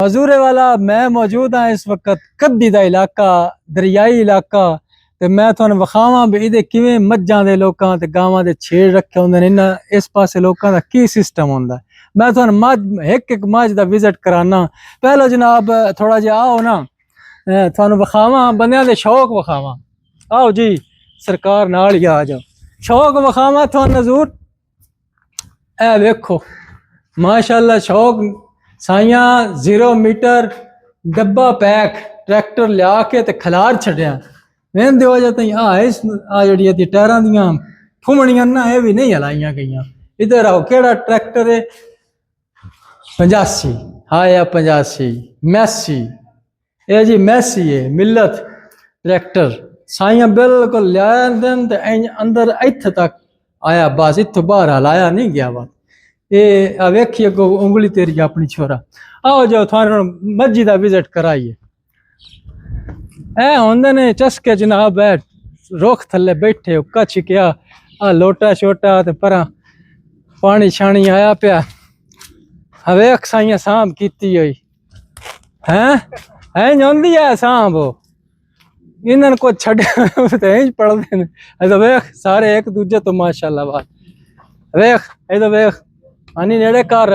हजूरे वाला मैं मौजूद हाँ इस वक्त कद्दी दा इलाका दरियाई इलाका ते मैं तुहानू विखावां भी इहदे किवें मज्जां दे लोकां ते गावां दे छेड़ रखे हुंदे ने। इस पासे लोकां दा की सिस्टम हुंदा है। मैं तुहानू मझ एक मझ दा विजिट कराना। पहले जनाब थोड़ा जिहा आओ ना, तुहानू विखावां बंदियां दे शौक विखावां। आओ जी सरकार नाल ही आ जाओ, शौक विखावां तुहानू हजूर। ए वेखो माशाअल्लाह शौक साइया 0 मीटर डब्बा पैक ट्रैक्टर लिया के ते खलार छड़िया। मैं दो जाता आ जड़ी टायरां दियां फुमणियां ना ये भी नहीं हलाइया गई। इधर आओ केड़ा ट्रैक्टर है 85। हाँ या 85 मैसी, ये जी मैसी है मिलत ट्रैक्टर साइया बिल्कुल लिया दिन ते अंदर इत्थे तक आया, बस इत्थों बाहर हलाया नहीं गया। बात ये वेखिए अगो उंगली तेरी अपनी छोरा। आओ जाओ थाने मस्जिद का विजिट कराइए। ए होंदे ने चस्के जनाब, है रुख थले बैठे कच क्या आ लोटा छोटा ते परा पानी छानी आया पिया। वेख साइया सांभ कीती हुई है जांदी है सांभ इन्हन को छड़े पढ़ते ने। वेख सारे एक दूजे तो माशाल्लाह बात वेख वेख आनी नेड़े कर।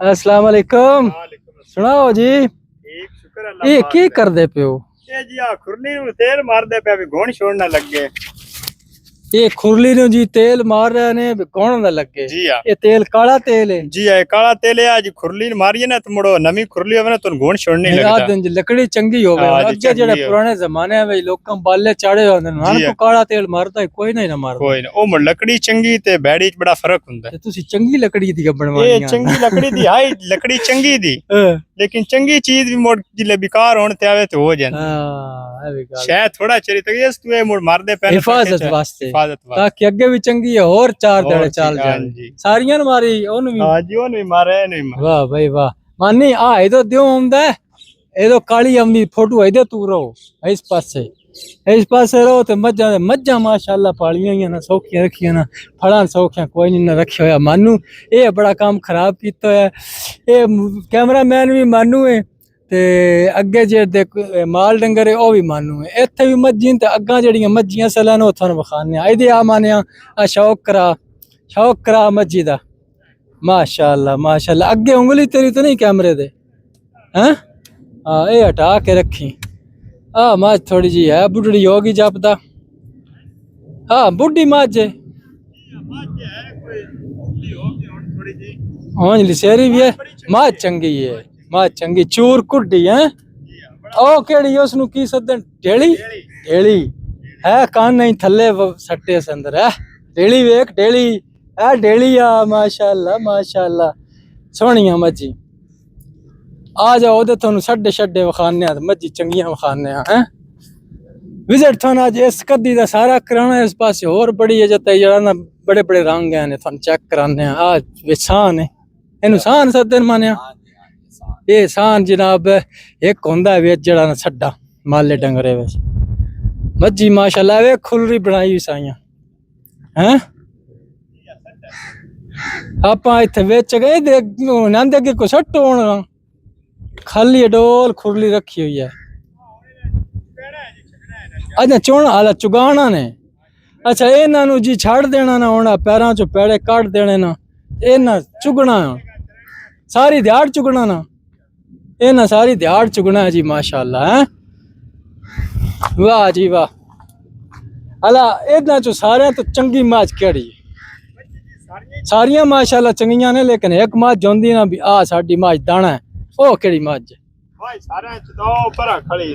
अस्सलाम वालेकुम। सुनाओ जी ये की करदे पे हो? ये जी आ खुरली नु तेल मारदे पे अभी घोण छोड़ना लग गए। ये खुरली नु जी तेल मार रहे ने कौन ना लगे जी हां ये तेल काला तेल है। जी है काला तेल है। आज खुरली मारिए ना तो मुड़ो नमी खुरली होवे ना तो घोण छोड़ने लगदा। दिन लकड़ी चंगी होवे। अगे जेड़े पुराने जमाने में लोकां बाले चाड़े होंदे नान को काला तेल मारदा कोई नहीं ना मारदा कोई ना। ओ लकड़ी चंगी ते बैड़ी च बड़ा फर्क हुंदा है। तुसी चंगी लकड़ी दी बनवानी ये चंगी लकड़ी दी हाई लकड़ी चंगी दी लेकिन चंगी चीज भी मोड़ जिले बेकार होने ते आवे तो हो जांदी। हां ए गल शायद थोड़ा चरी तक ये तू ए मोड़ मार दे पहले हिफाजत वास्ते ताकि अगे भी चंगी है और चार दड़े चल जाए। सारियां ने मारी ओनु भी। हां जी ओनु भी मारे नहीं मार। वाह भाई वाह मानी आ इधर दियो हुंदा है ए तो काली अम्मी फोटो इधर तू रहो इस पासे रहो ते मज्जा माशाअल्लाह पालियां ही ना सौखियां रखियां ना फड़ा सौखियां कोई नहीं ना रखिया होया। मानू ये बड़ा काम खराब कीता है ये कैमरामैन भी मानू है ते अगे जे माल डंगर है ओ भी मानू है। इत्थे भी मज्जी ते अग्गा जेड़ियां मज्जियां सलन ओ थानू विखाने आइदे आ मानिया आ शौक करा मज्जी दा माशाअल्लाह माशाअल्लाह। अगे उंगली तेरी तो नहीं कैमरे दे हैं? हाँ ये हटा के रखी। हाँ मझ थोड़ी जी है बुढ़ड़ी होगी जापदा। हाँ बुढ़ी मझ है हाँ लिसेरी भी है। मझ चंगी है मझ चंगी चूर कुड्डी है। ओ केड़ी उसनु की सदन ढेली ढेली है कान नहीं थल्ले सट्टे से अंदर है ढेली वेख ढेली है ढेली आ माशाअल्लाह माशाअल्लाह सोहनिया मज्जी। आ जाओ ते थानू सड्डे शड्डे विखाने मज्जी चंगियां विखाने हैं। विजिट थानू अज इस कद्दी दा सारा कराना। इस पासे होर बड़ी है जता जरा ना बड़े बड़े रंग हैं थानू चेक कराने। आ विछान है इनू सान सदन मानिया ये सान जनाब एक होंदा है जड़ा ना सड्डा माले डंगरे विच मज्जी माशाअल्लाह वे खुलरी बनाई साइयां हैं। आपा इत्थे बेच गए नंद अगे को सट्ट होना खाली डोल खुरली रखी हुई है। अच्छा चुन आला चुगाना ने अच्छा इन्हां जी छड़ देना ना होना पैरां चो पैड़े कट देने ना इन्हां चुगना सारी दिहाड़ चुगना ना इन्हां सारी दिहाड़ चुगना है जी माशाअल्लाह है। वाह जी वाह अला इन्हां चो सारे तो चंगी माच केड़ी सारियां माशाअल्लाह चंगियां ने लेकिन एक माच जोंदी ना भी आ साडी माच दाना है ओ केड़ी माच भाई सारे तो ऊपर खड़ी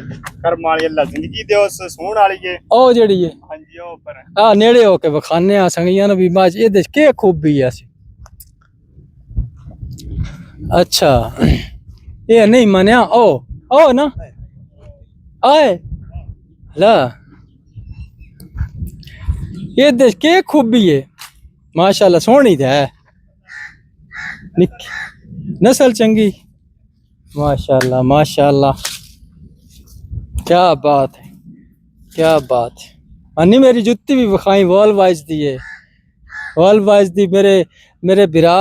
कर्म वाली अल्लाह जिंदगी दे उस सूण वाली है ओ जेड़ी है। हां जी ओ ऊपर आ नेड़े होके विखाने आ संगियां ने भी माच ए दे के खूबी है। अच्छा ये नहीं मानिया ओ ना आए ला ये दे के खूबी है माशाअल्लाह सोहनी है नस्ल चंगी माशाअल्लाह माशाअल्लाह क्या बात है क्या बात है। अन्नी मेरी जुत्ती भी विखाई वॉल वाइज दी है वॉल वाइज दी मेरे बिरा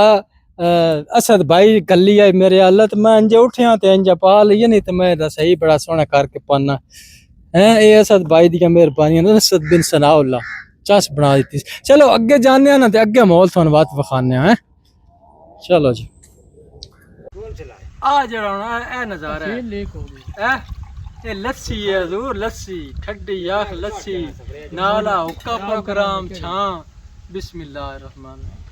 असद भाई गली आई मेरे हालत मैं इंजे उठिया ते इंजा पा लिया नहीं तो मैं सही बड़ा सोहना करके पाना है। ये असद भाई दी मेहरबानी है। असद बिन सनाउल्ला चस बना दी। चलो अगे जाने ना ते अगे माहौल थोन बात विखाने हैं। चलो जी आ जरा ए नजारा है ये लस्सी है हजूर लस्सी ठंडी आख लस्सी नाला हुक्का प्रोग्राम छा बिस्मिल्लाहिर्रहमानिर्रहीम।